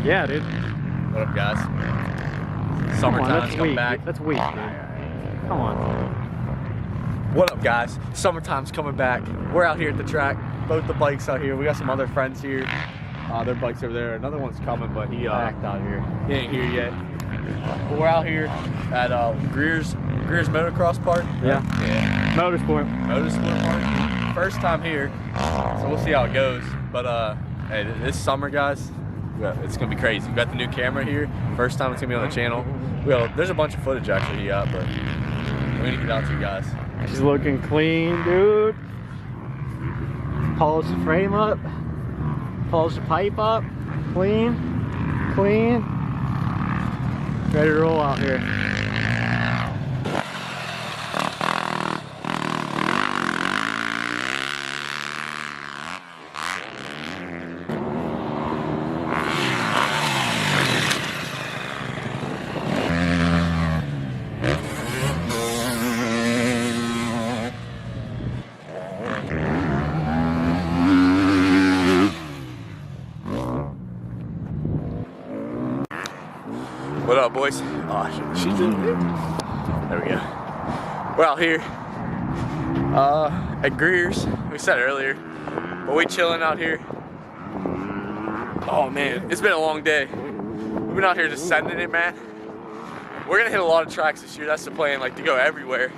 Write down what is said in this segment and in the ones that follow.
Yeah, dude. What up, guys? Summertime's coming back. That's weak, dude. Come on. What up, guys? Summertime's coming back. We're out here at the track. Both the bikes out here. We got some other friends here. Their bike's over there. Another one's coming, but he Backed out here. He ain't here yet. But we're out here at Grears Motocross Park. Yeah. Motorsport Park. First time here, so we'll see how it goes. But hey, this summer, guys, it's gonna be crazy. We got the new camera here. First time it's gonna be on the channel. Well, there's a bunch of footage actually up, but we're gonna get out to you guys. She's looking clean, dude. Polish the frame up. Polish the pipe up. Clean. Ready to roll out here. What up, boys? Oh, she's in there. There we go. We're out here at Grears. We said it earlier, but we chilling out here. Oh man, it's been a long day. We've been out here just sending it, man. We're gonna hit a lot of tracks this year. That's the plan, like to go everywhere.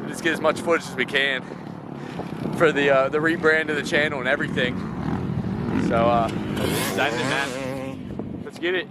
Just get as much footage as we can for the rebrand of the channel and everything. So send it, man. Let's get it.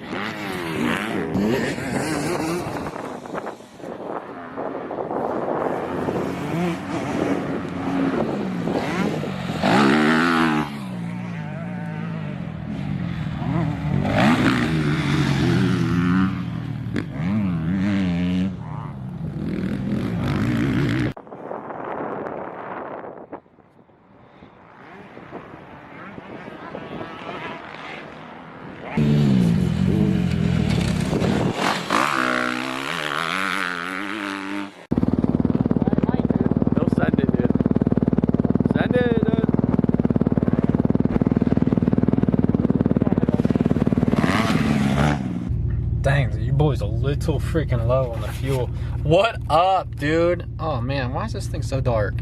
Dang, you boys a little freaking low on the fuel. What up, dude? Oh man, why is this thing so dark?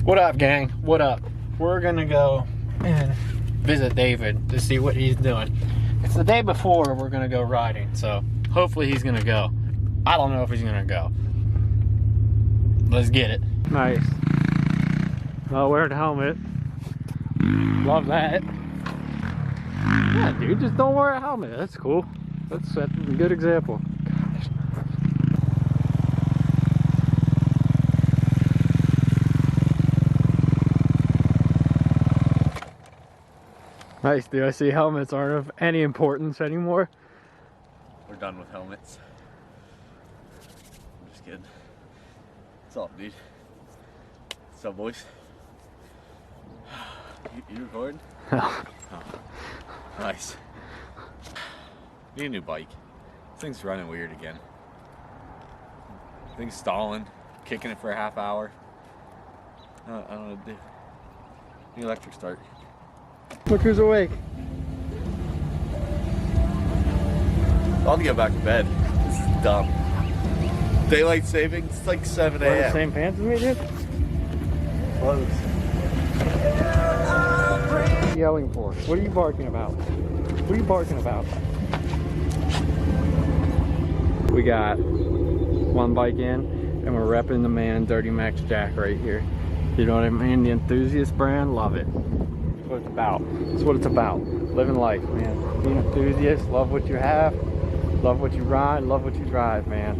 What up, gang? What up? We're gonna go and visit David to see what he's doing. It's the day before we're gonna go riding, so hopefully he's gonna go. I don't know if he's gonna go. Let's get it. Nice. Oh, wearing a helmet. Love that. Yeah, dude, just don't wear a helmet. That's cool. That's a good example. Gosh. Nice, dude. I see helmets aren't of any importance anymore. We're done with helmets. I'm just kidding. What's up, dude? What's up, boys? You recording? Oh. Nice. Need a new bike. This thing's running weird again. This thing's stalling, kicking it for a half hour. I don't know what to do. Need electric start. Look who's awake. I'll have to get back to bed. This is dumb. Daylight savings, it's like 7 a.m. Wearing the same pants as me, dude? Close. What are you yelling for? What are you barking about? What are you barking about? We got one bike in and we're repping the man Dirty Max Jack right here. You know what I mean? The enthusiast brand, love it. That's what it's about. That's what it's about. Living life, man. Being an enthusiast, love what you have, love what you ride, love what you drive, man.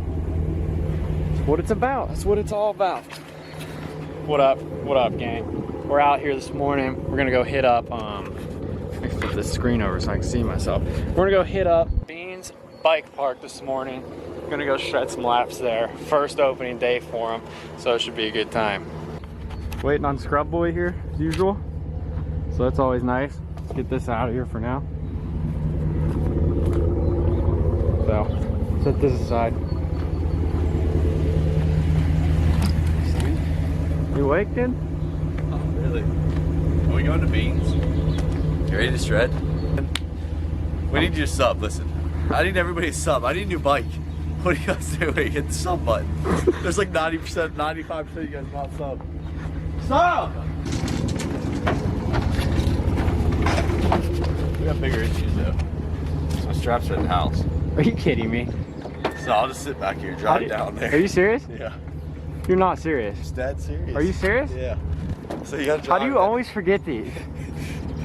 That's what it's about. That's what it's all about. What up? What up, gang? We're out here this morning. We're gonna go hit up, let me flip this screen over so I can see myself. We're gonna go hit up Bean's bike park this morning. Gonna go shred some laps there. First opening day for him, so it should be a good time. Waiting on Scrub Boy here, as usual. So that's always nice. Let's get this out of here for now. So, set this aside. Sweet. You awake, kid? Oh, really? Are we going to Beans? You ready to shred? We need you to sub, listen. I need everybody to sub. I need a new bike. What are you guys doing? Hit the sub button. There's like 90%, 95% of you guys not sub. Sub! We got bigger issues though. My straps are in the house. Are you kidding me? So I'll just sit back here, drive down there. Are you serious? Yeah. You're not serious. It's dead serious. Are you serious? Yeah. So you gotta drive. How do you always forget these?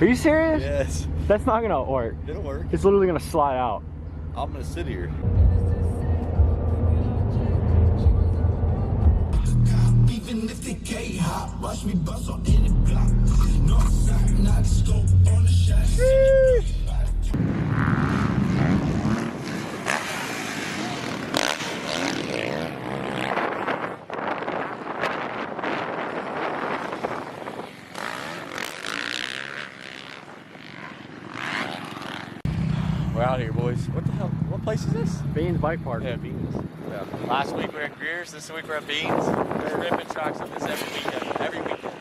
Are you serious? Yes. That's not gonna work. It'll work. It's literally gonna slide out. I'm gonna sit here. Even if they can't hop, watch me bust on any block. North side, not scope on the shot. We're out here, boys. What the hell? What place is this? Beans Bike Park. Yeah, Beans. Yeah. Last week we were at Grears. This week we're at Beans. We're ripping tracks like this every weekend. Every weekend.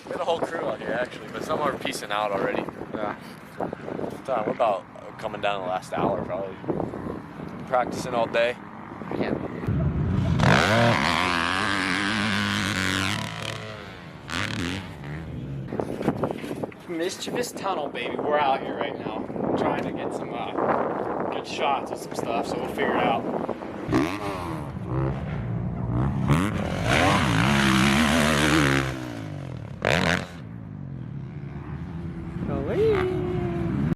We had a whole crew out here actually, but some are piecing out already. Yeah. We're about coming down the last hour probably. Practicing all day. Yeah. Mischievous Tunnel, baby. We're out here right now, trying to get some good shots of some stuff, so we'll figure it out.